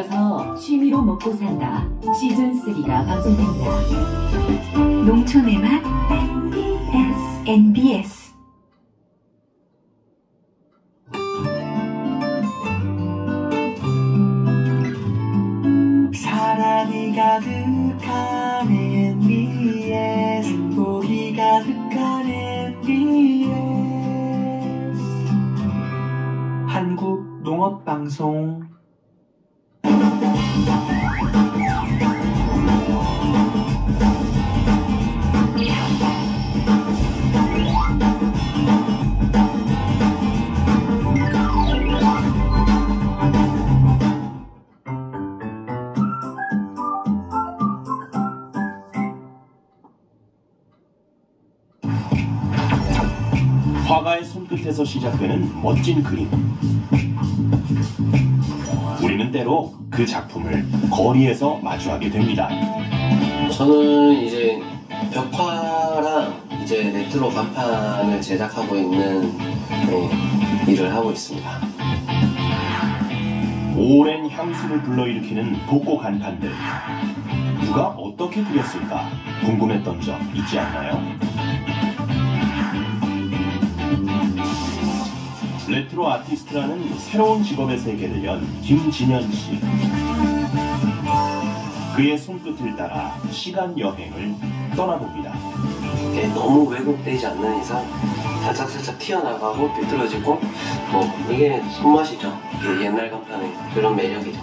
이어서 취미로 먹고 산다 시즌3가 방송됩니다. 농촌의 맛 NBS 사랑이 가득한 MBS 행복이 가득한 MBS 한국농업방송 화가의 손끝에서 시작되는 멋진 그림. 우리는 때로 그 작품을 거리에서 마주하게 됩니다. 저는 이제 벽화랑 이제 레트로 간판을 제작하고 있는 일을 하고 있습니다. 오랜 향수를 불러일으키는 복고 간판들. 누가 어떻게 그렸을까 궁금했던 적 있지 않나요? 레트로 아티스트라는 새로운 직업의 세계를 연 김진현 씨. 그의 손끝을 따라 시간 여행을 떠나봅니다. 너무 왜곡되지 않는 이상 살짝살짝 튀어나가고 비뚤어지고 이게 손맛이죠. 이게 옛날 간판의 그런 매력이죠.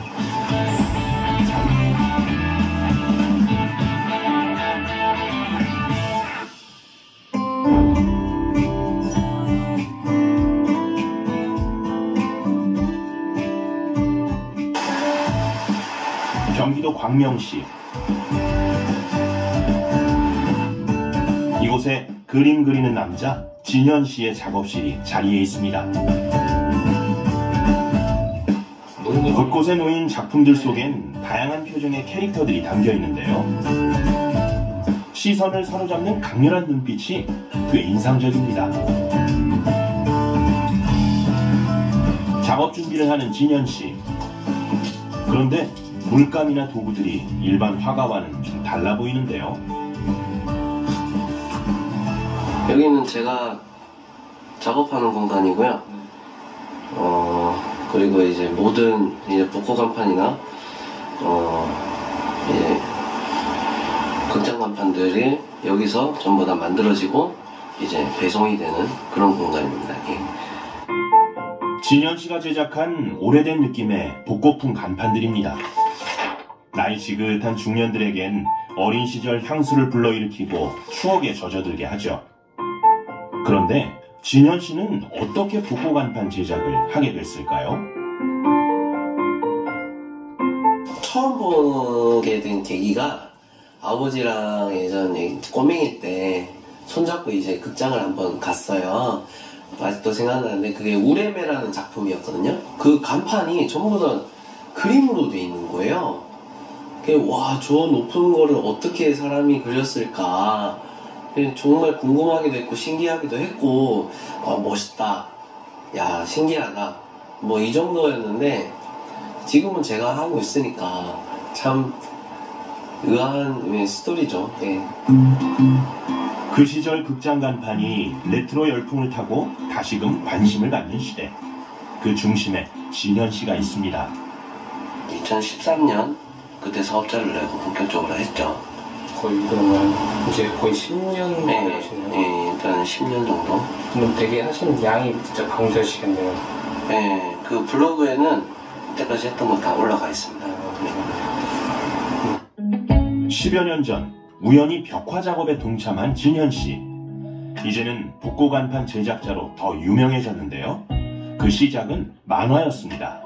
경기도 광명시. 이곳에 그림 그리는 남자 진현 씨의 작업실이 자리해 있습니다. 곳곳에 놓인 작품들 속엔 다양한 표정의 캐릭터들이 담겨 있는데요. 시선을 사로잡는 강렬한 눈빛이 꽤 인상적입니다. 작업 준비를 하는 진현 씨. 그런데 물감이나 도구들이 일반 화가와는 좀 달라 보이는데요. 여기는 제가 작업하는 공간이고요. 그리고 이제 모든 이제 복고 간판이나 이제 극장 간판들이 여기서 전부 다 만들어지고 이제 배송이 되는 그런 공간입니다. 예. 진현 씨가 제작한 오래된 느낌의 복고풍 간판들입니다. 나이 지긋한 중년들에겐 어린 시절 향수를 불러일으키고 추억에 젖어들게 하죠. 그런데 진현 씨는 어떻게 복고 간판 제작을 하게 됐을까요? 처음 보게 된 계기가 아버지랑 예전 꼬맹이 때 손잡고 이제 극장을 한번 갔어요. 아직도 생각나는데 그게 우레메라는 작품이었거든요. 그 간판이 전부 다 그림으로 돼 있는 거예요. 와, 저 높은 거를 어떻게 사람이 그렸을까 정말 궁금하기도 했고 신기하기도 했고 멋있다, 야 신기하다 이 정도였는데 지금은 제가 하고 있으니까 참 의아한 스토리죠. 네. 그 시절 극장 간판이 레트로 열풍을 타고 다시금 관심을 갖는 시대. 그 중심에 진현 씨가 있습니다. 2013년 그때 사업자를 내고 본격적으로 했죠. 거의 그러면 이제 거의 10년 네, 하시네요. 네, 일단 10년 정도. 그럼 되게 하시는 양이 진짜 방대하시겠네요. 네, 그 블로그에는 그때까지 했던 거 다 올라가 있습니다. 네. 10여 년 전 우연히 벽화 작업에 동참한 진현 씨. 이제는 복고 간판 제작자로 더 유명해졌는데요. 그 시작은 만화였습니다.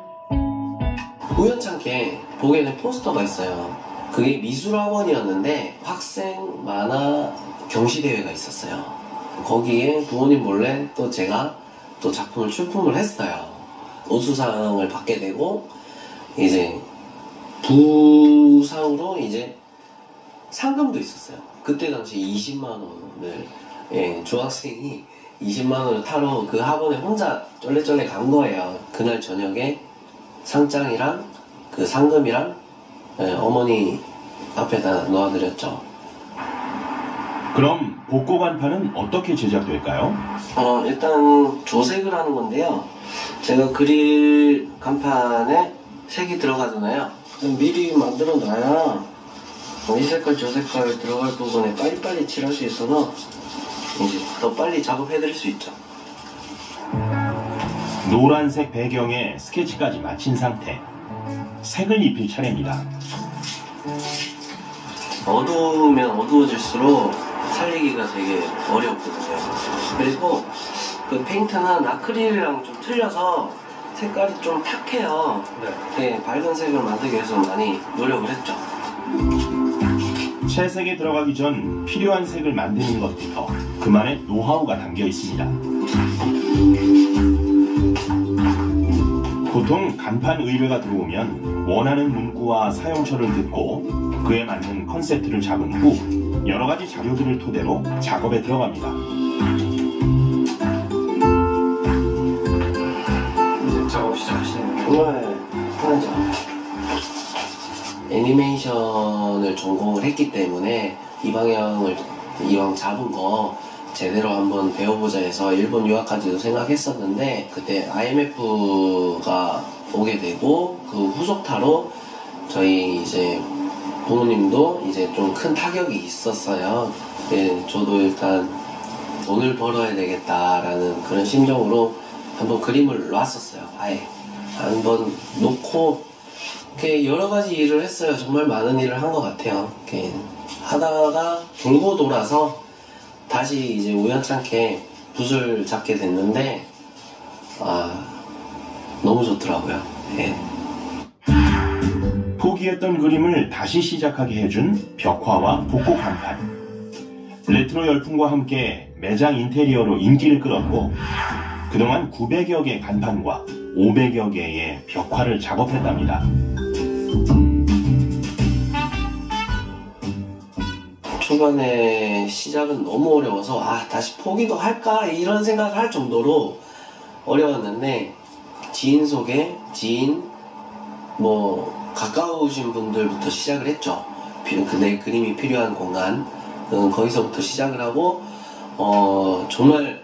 우연찮게 보게 된 포스터가 있어요. 그게 미술학원이었는데 학생 만화 경시대회가 있었어요. 거기에 부모님 몰래 또 제가 또 작품을 출품을 했어요. 우수상을 받게 되고 이제 부상으로 이제 상금도 있었어요. 그때 당시 20만 원을 중학생이 20만 원을 타러 그 학원에 혼자 쫄래쫄래 간 거예요. 그날 저녁에 상장이랑 그 상금이랑 어머니 앞에다 놓아드렸죠. 그럼 복고 간판은 어떻게 제작될까요? 일단 조색을 하는 건데요. 제가 그릴 간판에 색이 들어가잖아요. 그럼 미리 만들어 놔야 이 색깔 저 색깔 들어갈 부분에 빨리빨리 칠할 수 있어서 이제 더 빨리 작업해 드릴 수 있죠. 노란색 배경에 스케치까지 마친 상태. 색을 입힐 차례입니다. 어두우면 어두워질수록 살리기가 되게 어렵거든요. 그리고 그 페인트는 아크릴이랑 좀 틀려서 색깔이 좀 탁해요. 네, 밝은 색을 만들기 위해서 많이 노력을 했죠. 채색에 들어가기 전 필요한 색을 만드는 것부터 그만의 노하우가 담겨 있습니다. 보통 간판 의뢰가 들어오면 원하는 문구와 사용처를 듣고 그에 맞는 컨셉트를 잡은 후 여러 가지 자료들을 토대로 작업에 들어갑니다. 이제 작업 시작하시는 거예요? 정말 편하죠. 애니메이션을 전공을 했기 때문에 이 방향을 이왕 잡은 거 제대로 한번 배워보자 해서 일본 유학까지도 생각했었는데 그때 IMF가 오게 되고 그 후속타로 저희 이제 부모님도 이제 좀 큰 타격이 있었어요. 네, 저도 일단 돈을 벌어야 되겠다라는 그런 심정으로 한번 그림을 놨었어요. 아예 한번 놓고 이렇게 여러 가지 일을 했어요. 정말 많은 일을 한 것 같아요. 이렇게 하다가 돌고 돌아서 다시 이제 우연찮게 붓을 잡게 됐는데 너무 좋더라고요. 네. 포기했던 그림을 다시 시작하게 해준 벽화와 복고 간판. 레트로 열풍과 함께 매장 인테리어로 인기를 끌었고 그동안 900여 개의 간판과 500여 개의 벽화를 작업했답니다. 초반에 시작은 너무 어려워서 다시 포기도 할까 이런 생각을 할 정도로 어려웠는데 지인 소개, 지인 가까우신 분들부터 시작을 했죠. 내 그림이 필요한 공간 거기서부터 시작을 하고 정말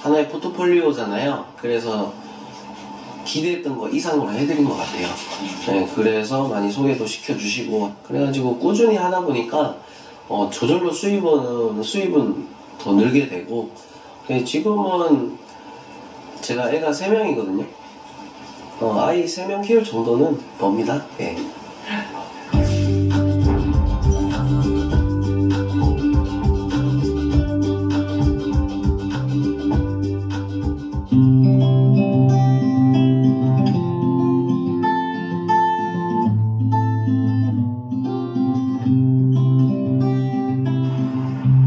하나의 포트폴리오잖아요. 그래서 기대했던 거 이상으로 해드린 것 같아요. 네, 그래서 많이 소개도 시켜주시고 그래가지고 꾸준히 하다 보니까 저절로 수입은 더 늘게 되고 지금은 제가 애가 3명이거든요. 아이 3명 키울 정도는 법니다. 네.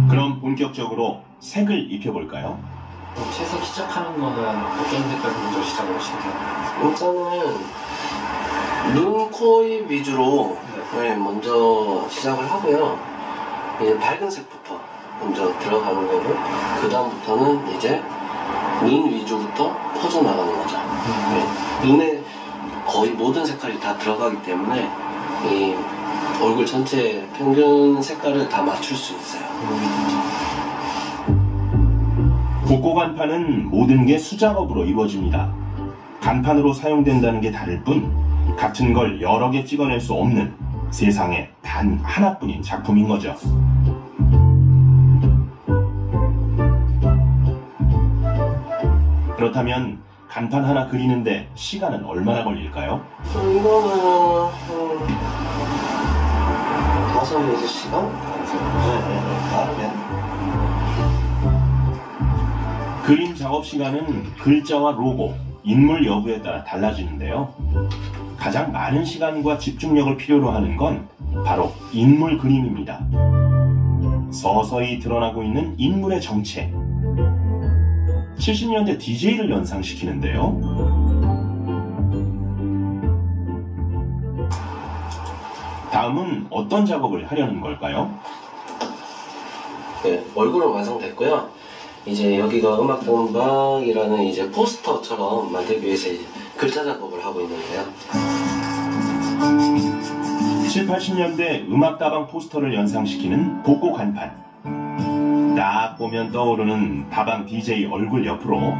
그럼 본격적으로 색을 입혀볼까요? 채색 시작하는 거는 어떤 색깔 먼저 시작을 하시는 거예요? 일단은 눈, 코, 입 위주로 먼저 시작을 하고요. 이제 밝은 색부터 먼저 들어가는 거고 그 다음부터는 이제 눈 위주부터 퍼져나가는 거죠. 눈에 거의 모든 색깔이 다 들어가기 때문에 이 얼굴 전체 평균 색깔을 다 맞출 수 있어요. 복고 간판은 모든 게 수작업으로 이루어집니다. 간판으로 사용된다는 게 다를 뿐 같은 걸 여러 개 찍어낼 수 없는 세상에 단 하나뿐인 작품인 거죠. 그렇다면 간판 하나 그리는데 시간은 얼마나 걸릴까요? 이거는 5-6시간? 빠르면. 그림 작업 시간은 글자와 로고, 인물 여부에 따라 달라지는데요. 가장 많은 시간과 집중력을 필요로 하는 건 바로 인물 그림입니다. 서서히 드러나고 있는 인물의 정체. 70년대 DJ를 연상시키는데요. 다음은 어떤 작업을 하려는 걸까요? 네, 얼굴은 완성됐고요. 이제 여기가 음악동방이라는 이제 포스터처럼 만들기 위해서 이제 글자 작업을 하고 있는데요. 7, 80년대 음악다방 포스터를 연상시키는 복고 간판. 딱 보면 떠오르는 다방 DJ 얼굴 옆으로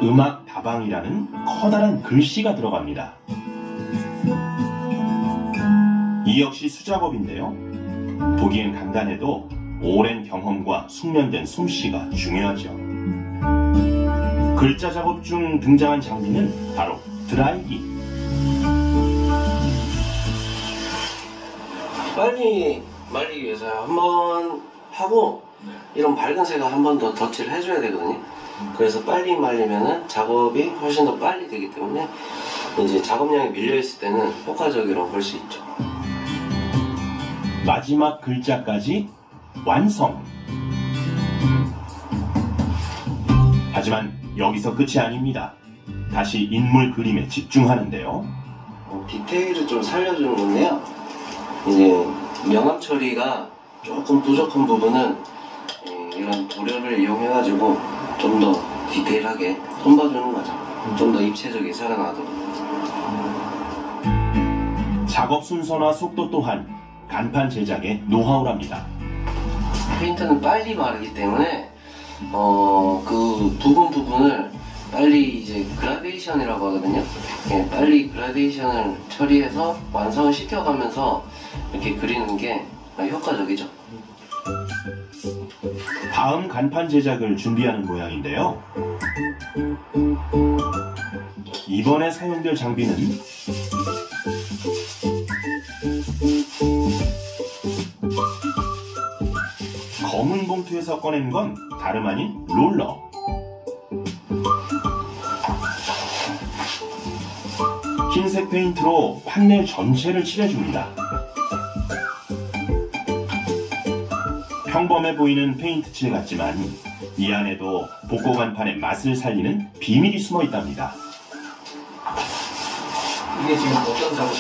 음악 다방이라는 커다란 글씨가 들어갑니다. 이 역시 수작업인데요. 보기엔 간단해도 오랜 경험과 숙련된 솜씨가 중요하죠. 글자 작업 중 등장한 장비는 바로 드라이기. 빨리 말리기 위해서 한번 하고 이런 밝은 색을 한 번 더 덧칠을 해줘야 되거든요. 그래서 빨리 말리면은 작업이 훨씬 더 빨리 되기 때문에 이제 작업량이 밀려있을 때는 효과적이라고 볼 수 있죠. 마지막 글자까지 완성! 하지만 여기서 끝이 아닙니다. 다시 인물 그림에 집중하는데요. 디테일을 좀 살려주는 건데요. 이제 명암 처리가 조금 부족한 부분은 이런 도료를 이용해가지고 좀 더 디테일하게 손봐주는 거죠. 좀 더 입체적이 살아나도록. 작업 순서나 속도 또한 간판 제작의 노하우랍니다. 페인트는 빨리 마르기 때문에 그 부분을 빨리 이제 그라데이션이라고 하거든요. 예, 빨리 그라데이션을 처리해서 완성을 시켜가면서 이렇게 그리는 게 효과적이죠. 다음 간판 제작을 준비하는 모양인데요. 이번에 사용될 장비는 검은 봉투에서 꺼낸 건 다름 아닌 롤러. 흰색 페인트로 판넬 전체를 칠해줍니다. 평범해 보이는 페인트 칠 같지만 이 안에도 복고 간판의 맛을 살리는 비밀이 숨어 있답니다. 이게 지금 어떤 작업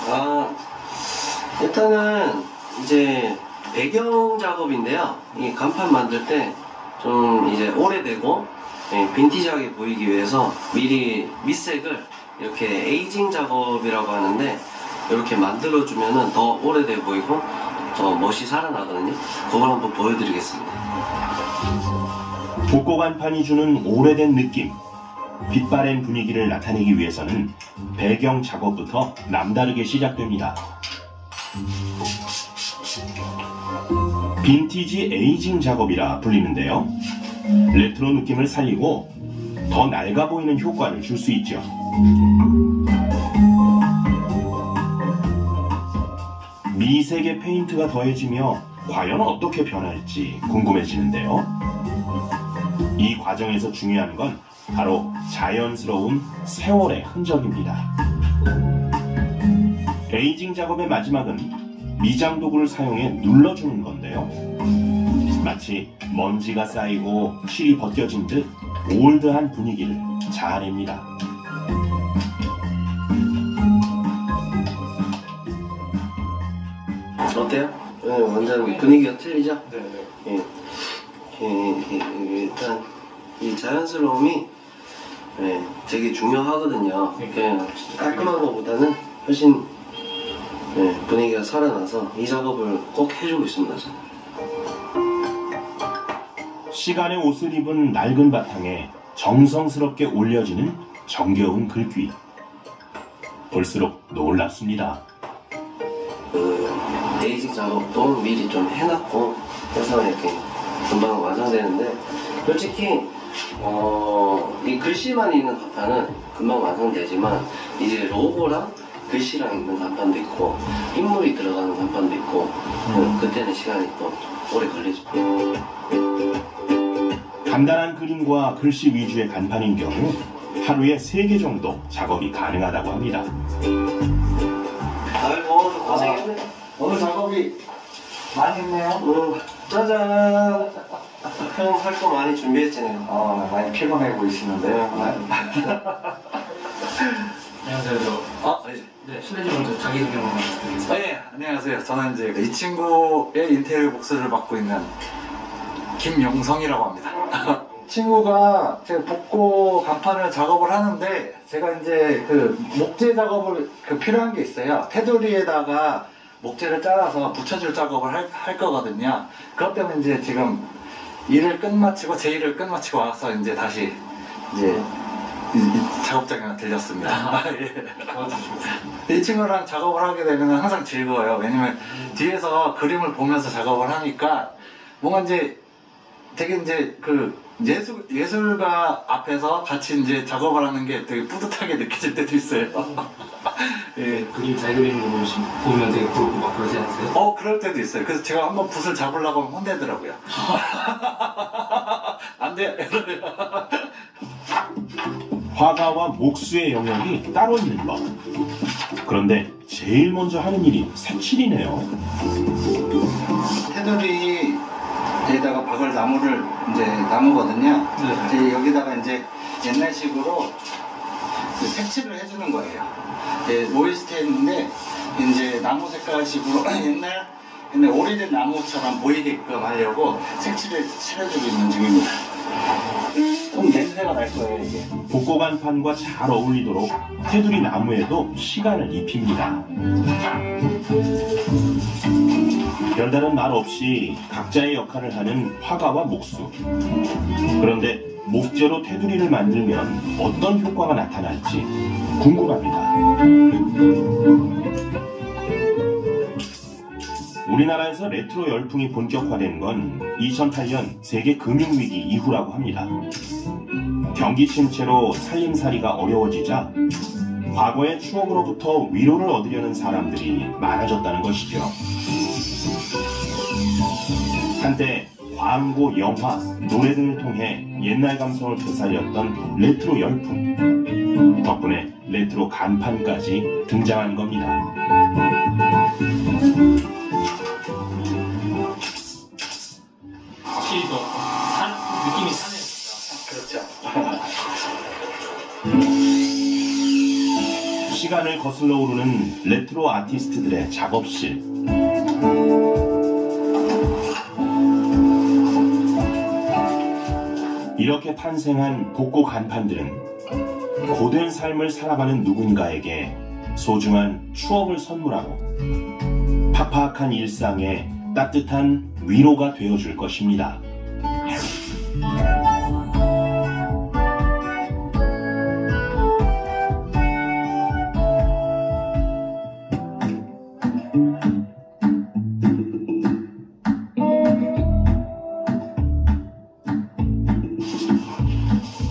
중인가요? 일단은 이제 배경 작업인데요. 이 간판 만들 때 좀 이제 오래되고 빈티지하게 보이기 위해서 미리 밑색을 이렇게 에이징 작업이라고 하는데 이렇게 만들어주면은 더 오래돼 보이고 더 멋이 살아나거든요. 그걸 한번 보여드리겠습니다. 복고 간판이 주는 오래된 느낌, 빛바랜 분위기를 나타내기 위해서는 배경 작업부터 남다르게 시작됩니다. 빈티지 에이징 작업이라 불리는데요. 레트로 느낌을 살리고 더 낡아 보이는 효과를 줄 수 있죠. 미색의 페인트가 더해지며 과연 어떻게 변할지 궁금해지는데요. 이 과정에서 중요한 건 바로 자연스러운 세월의 흔적입니다. 에이징 작업의 마지막은 미장 도구를 사용해 눌러주는 건데요. 마치 먼지가 쌓이고 실이 벗겨진 듯 올드한 분위기를 자아냅니다. 어때요? 네, 완전 분위기가 틀리죠? 네네. 일단 이 자연스러움이 되게 중요하거든요. 깔끔한 것보다는 훨씬 분위기가 살아나서 이 작업을 꼭 해주고 있습니다. 저는. 시간의 옷을 입은 낡은 바탕에 정성스럽게 올려지는 정겨운 글귀. 볼수록 놀랍습니다. 베이직 작업도 미리 좀 해놨고 해서 이렇게 금방 완성되는데 솔직히 이 글씨만 있는 간판은 금방 완성되지만 이제 로고랑 글씨랑 있는 간판도 있고 인물이 들어가는 간판도 있고 그때는 시간이 또 오래 걸리죠. 간단한 그림과 글씨 위주의 간판인 경우 하루에 3개 정도 작업이 가능하다고 합니다. 아이고 고생했네. 오늘 작업이 많이 했네요. 짜잔. 형 할 거 많이 준비했잖아요. 많이 피곤해 보이시는데요. 안녕하세요. 네, 실례지만 먼저 자기소개 한번 부탁드리겠습니다. 네, 안녕하세요. 저는 이제 이 친구의 인테리어 복수를 맡고 있는 김용성이라고 합니다. 친구가 제 복고 간판을 작업을 하는데 제가 이제 그 목재 작업을 필요한 게 있어요. 테두리에다가 목재를 잘라서 붙여줄 작업을 할 거거든요. 그것 때문에 이제 지금 일을 끝마치고 제 일을 끝마치고 와서 이제 다시 이제 이 작업장에 들렸습니다. 예. 이 친구랑 작업을 하게 되면 항상 즐거워요. 왜냐면 뒤에서 그림을 보면서 작업을 하니까 뭔가 이제 되게 이제 그 예술가 앞에서 같이 이제 작업을 하는 게 되게 뿌듯하게 느껴질 때도 있어요. 예. 그림 잘 그리는 거 보면 되게 부럽고 막 그러지 않으세요? 그럴 때도 있어요. 그래서 제가 한번 붓을 잡으려고 하면 혼내더라고요. 안 돼! 이러네요. 화가와 목수의 영역이 따로 있는 법. 그런데 제일 먼저 하는 일이 색칠이네요. 테두리에다가 박을 나무를 이제 나무거든요. 네. 여기다가 이제 옛날식으로 그 색칠을 해주는 거예요. 오일스테인인데 이제 나무 색깔식으로 옛날 오래된 나무처럼 보이게끔 하려고 색칠을 칠해주고 있는 중입니다. 좀 냄새가 날 거예요, 이게. 복고 간판과 잘 어울리도록 테두리 나무에도 시간을 입힙니다. 별다른 말 없이 각자의 역할을 하는 화가와 목수. 그런데 목재로 테두리를 만들면 어떤 효과가 나타날지 궁금합니다. 우리나라에서 레트로 열풍이 본격화된 건 2008년 세계 금융위기 이후라고 합니다. 경기 침체로 살림살이가 어려워지자 과거의 추억으로부터 위로를 얻으려는 사람들이 많아졌다는 것이죠. 한때 광고, 영화, 노래 등을 통해 옛날 감성을 되살렸던 레트로 열풍. 덕분에 레트로 간판까지 등장한 겁니다. 확실히 더 느낌이 사네요. 그렇죠. 시간을 거슬러 오르는 레트로 아티스트들의 작업실. 이렇게 탄생한 복고 간판들은 고된 삶을 살아가는 누군가에게 소중한 추억을 선물하고 팍팍한 일상에 따뜻한 위로가 되어줄 것입니다.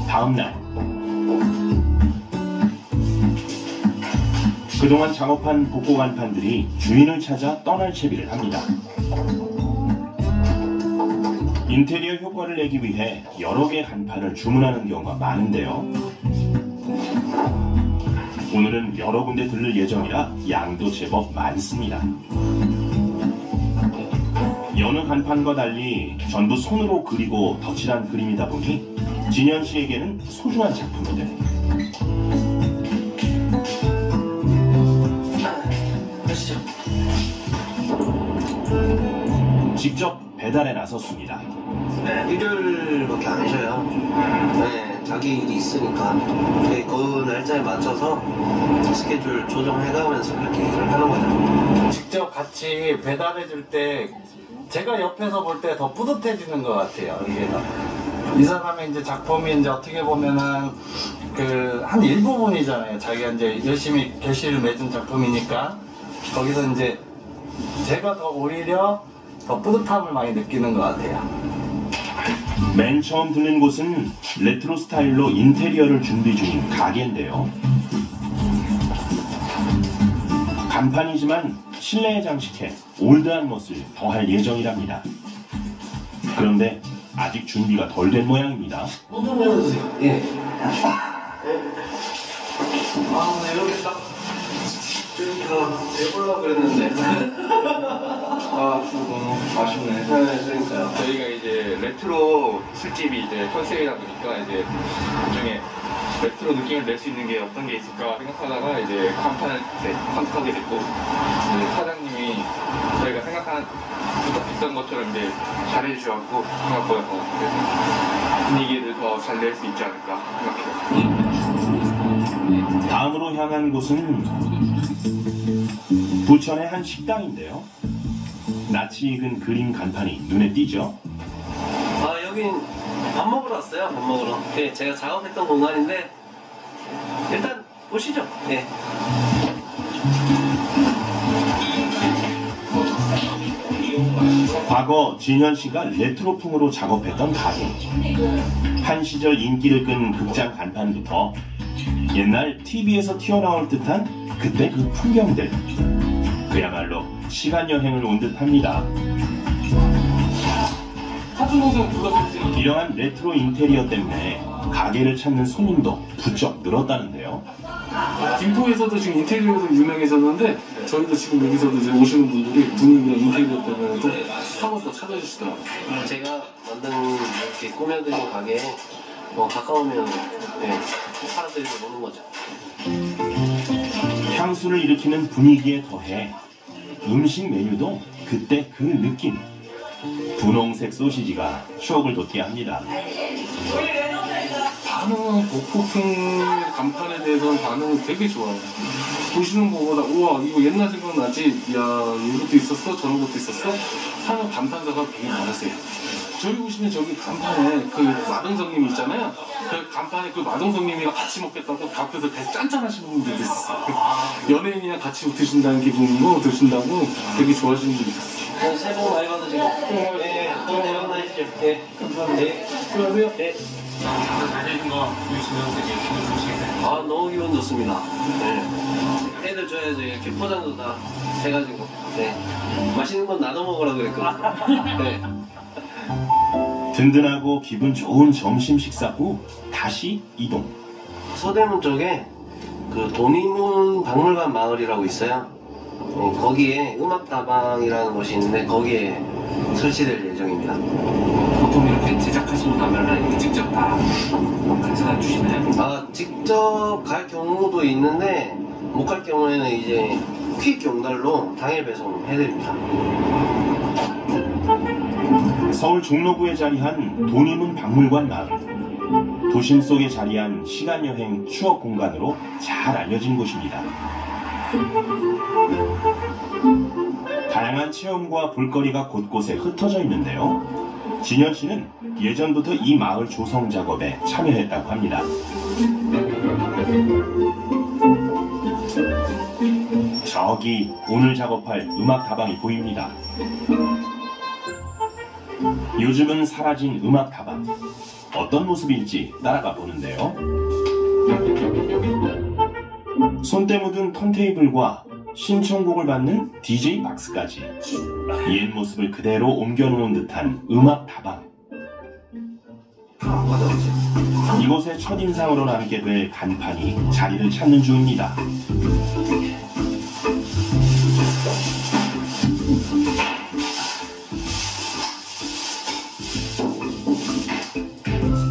다음날 그동안 작업한 복고 간판들이 주인을 찾아 떠날 채비를 합니다. 인테리어 효과를 내기 위해 여러 개의 간판을 주문하는 경우가 많은데요. 오늘은 여러 군데 들를 예정이라 양도 제법 많습니다. 여느 간판과 달리 전부 손으로 그리고 덧칠한 그림이다 보니 진현 씨에게는 소중한 작품이들. 가시죠. 직접 배달에 나섰습니다. 일요일밖에 안 쉬어요. 네, 자기 일이 있으니까 그 날짜에 맞춰서 스케줄 조정해가면서 그렇게 일을 하는 거죠. 직접 같이 배달해줄 때 제가 옆에서 볼 때 더 뿌듯해지는 것 같아요. 이게 이 사람의 이제 작품이 이제 어떻게 보면은 그 한 일부분이잖아요. 자기가 이제 열심히 결실을 맺은 작품이니까 거기서 이제 제가 더 오히려 더 뿌듯함을 많이 느끼는 것 같아요. 맨 처음 들른 곳은 레트로 스타일로 인테리어를 준비 중인 가게인데요. 간판이지만 실내에 장식해 올드한 멋을 더할 예정이랍니다. 그런데 아직 준비가 덜 된 모양입니다. 좀 열어주세요. 예. 네, 이렇게 딱 지금 다 해보려고 그랬는데. 아, 너무 아쉽네. 네, 그러니까요. 저희가 이제 레트로 술집이 이제 컨셉이다 보니까 이제 나중에 레트로 느낌을 낼 수 있는 게 어떤 게 있을까 생각하다가 이제 간판을 선택하게 됐고, 이제 사장님이 저희가 부탁했던 것처럼 이제 잘해주셔서 생각보다 더 분위기를 더 잘 낼 수 있지 않을까 생각해요. 다음으로 향한 곳은 부천의 한 식당인데요. 낯이 익은 그림 간판이 눈에 띄죠. 아, 여긴 밥 먹으러 왔어요. 밥 먹으러. 네, 제가 작업했던 공간인데 일단 보시죠. 네. 과거 진현 씨가 레트로풍으로 작업했던 가게. 한 시절 인기를 끈 극장 간판부터 옛날 TV에서 튀어나올 듯한 그때 그 풍경들. 그야말로 시간 여행을 온 듯합니다. 이러한 레트로 인테리어 때문에 가게를 찾는 손님도 부쩍 늘었다는데요. 김포에서도 지금 인테리어로 유명해졌는데 저희도 지금 여기서도 이제 오시는 분들이 분위기랑 인테리어 때문에 또 한 번 더 찾아주시더라고요. 제가 만든 이렇게 꾸며드린 가게에 뭐 가까우면 네, 사람들이 오는 거죠. 향수를 일으키는 분위기에 더해 음식 메뉴도 그때 그 느낌. 분홍색 소시지가 추억을 돋게 합니다. 반응은 복고풍 간판에 대해서는 반응은 되게 좋아요. 보시는 것보다 우와 이거 옛날 생각나지? 야 이것도 있었어? 저런 것도 있었어? 하는 감탄사가 되게 많으세요. 저희 보시면 저기 간판에 그 마동석님 있잖아요. 그 간판에 그 마동석님이랑 같이 먹겠다고 앞에서 계속 짠짠하시는 분들도 있었어요. 연예인이랑 같이 드신다는 기분으로 드신다고 되게 좋아하시는 분들이 있었어요. 새해 복 많이 받으시고 네, 좋은 대박 나시죠. 네, 감사합니다. 네, 수고하세요. 네. 다니는 거 보시면 되게 기분 좋으시겠네요. 아, 너무 기분 좋습니다. 네. 애들 줘야죠. 이렇게 포장도 다 해가지고. 네. 맛있는 건 나눠 먹으라고 그랬거든요. 네. 든든하고 기분 좋은 점심 식사 후 다시 이동. 서대문 쪽에 그 도니문 박물관 마을이라고 있어요. 거기에 음악다방이라는 곳이 있는데 거기에 설치될 예정입니다. 보통 이렇게 제작하시고 나면은 이렇게 직접 다 가져다 주시나요? 아, 직접 갈 경우도 있는데 못 갈 경우에는 이제 퀵 용달로 당일 배송 해드립니다. 서울 종로구에 자리한 도니문 박물관 마을. 도심 속에 자리한 시간여행 추억 공간으로 잘 알려진 곳입니다. 다양한 체험과 볼거리가 곳곳에 흩어져 있는데요. 진현 씨는 예전부터 이 마을 조성 작업에 참여했다고 합니다. 저기 오늘 작업할 음악 다방이 보입니다. 요즘은 사라진 음악 다방. 어떤 모습일지 따라가 보는데요. 손때 묻은 턴테이블과 신청곡을 받는 DJ 박스까지 옛 모습을 그대로 옮겨놓은 듯한 음악 다방. 이곳의 첫인상으로 남게 될 간판이 자리를 찾는 중입니다.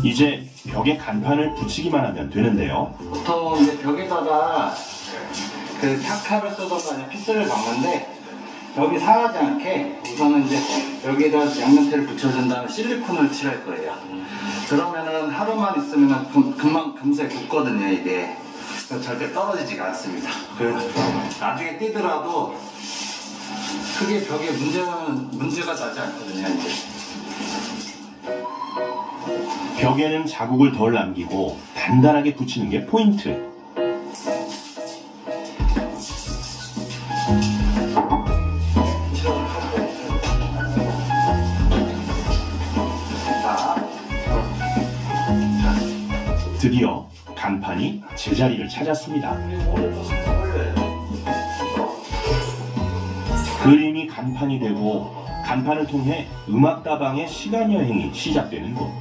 이제 벽에 간판을 붙이기만 하면 되는데요. 보통 이제 벽에다가 그 타카를 쓰던가 아니면 피스를 박는데 벽이 상하지 않게 우선은 이제 여기다 양면테를 붙여준 다음에 실리콘을 칠할 거예요. 그러면은 하루만 있으면 금세 굳거든요, 이게. 절대 떨어지지가 않습니다. 나중에 띄더라도 크게 벽에 문제가 나지 않거든요, 이제. 벽에는 자국을 덜 남기고 단단하게 붙이는 게 포인트. 드디어 간판이 제자리를 찾았습니다. 그림이 간판이 되고 간판을 통해 음악다방의 시간여행이 시작되는 곳.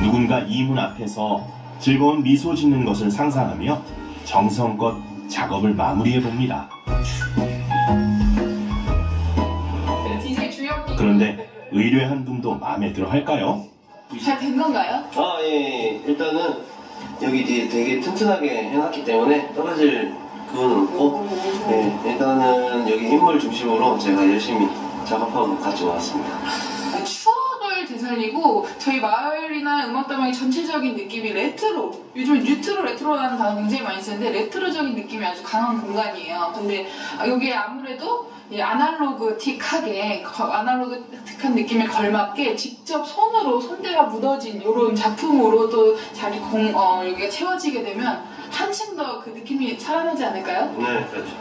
누군가 이 문 앞에서 즐거운 미소 짓는 것을 상상하며 정성껏 작업을 마무리해 봅니다. DJ 주혁님 그런데 의뢰한 분도 마음에 들어 할까요? 잘 된 건가요? 아, 예. 일단은 여기 뒤에 되게 튼튼하게 해놨기 때문에 떨어질 그건 없고, 예. 일단은 여기 인물 중심으로 제가 열심히 작업하고 가지고 왔습니다. 추억을 되살리고 저희 마을이나 음악다방의 전체적인 느낌이 레트로, 요즘 레트로라는 단어 굉장히 많이 쓰는데 레트로적인 느낌이 아주 강한 공간이에요. 근데 여기에 아무래도 아날로그틱한 느낌에 걸맞게 직접 손때가 묻어진 이런 작품으로 또 여기가 채워지게 되면 한층 더 그 느낌이 살아나지 않을까요? 네, 그렇죠.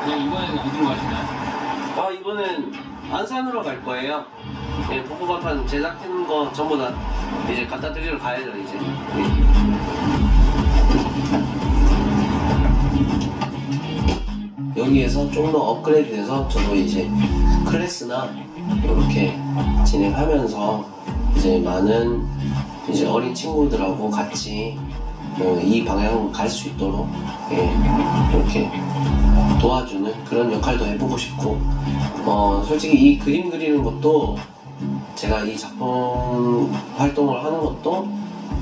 그럼 이번에는 어디로 가시나요? 아, 이번엔 안산으로 갈 거예요. 예, 복고간판 제작한 거 전부 다 이제 갖다 드리러 가야죠, 이제. 여기에서 좀 더 업그레이드돼서 저도 이제 클래스나 이렇게 진행하면서 이제 많은 이제 어린 친구들하고 같이 이 방향으로 갈 수 있도록 이렇게 도와주는 그런 역할도 해보고 싶고, 솔직히 이 그림 그리는 것도 제가 이 작품 활동을 하는 것도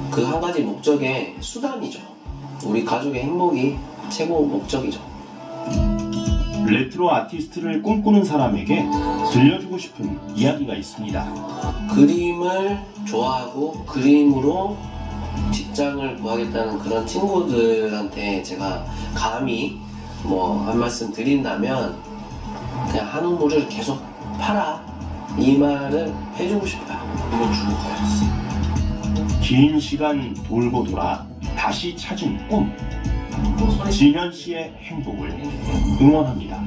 그 한 가지 목적의 수단이죠. 우리 가족의 행복이 최고 목적이죠. 레트로 아티스트를 꿈꾸는 사람에게 들려주고 싶은 이야기가 있습니다. 그림을 좋아하고 그림으로 직장을 구하겠다는 그런 친구들한테 제가 감히 한 말씀 드린다면 그냥 한우물을 계속 팔아, 이 말을 해주고 싶어요. 한번 주고 가야지. 긴 시간 돌고 돌아 다시 찾은 꿈, 진현 씨의 행복을 응원합니다.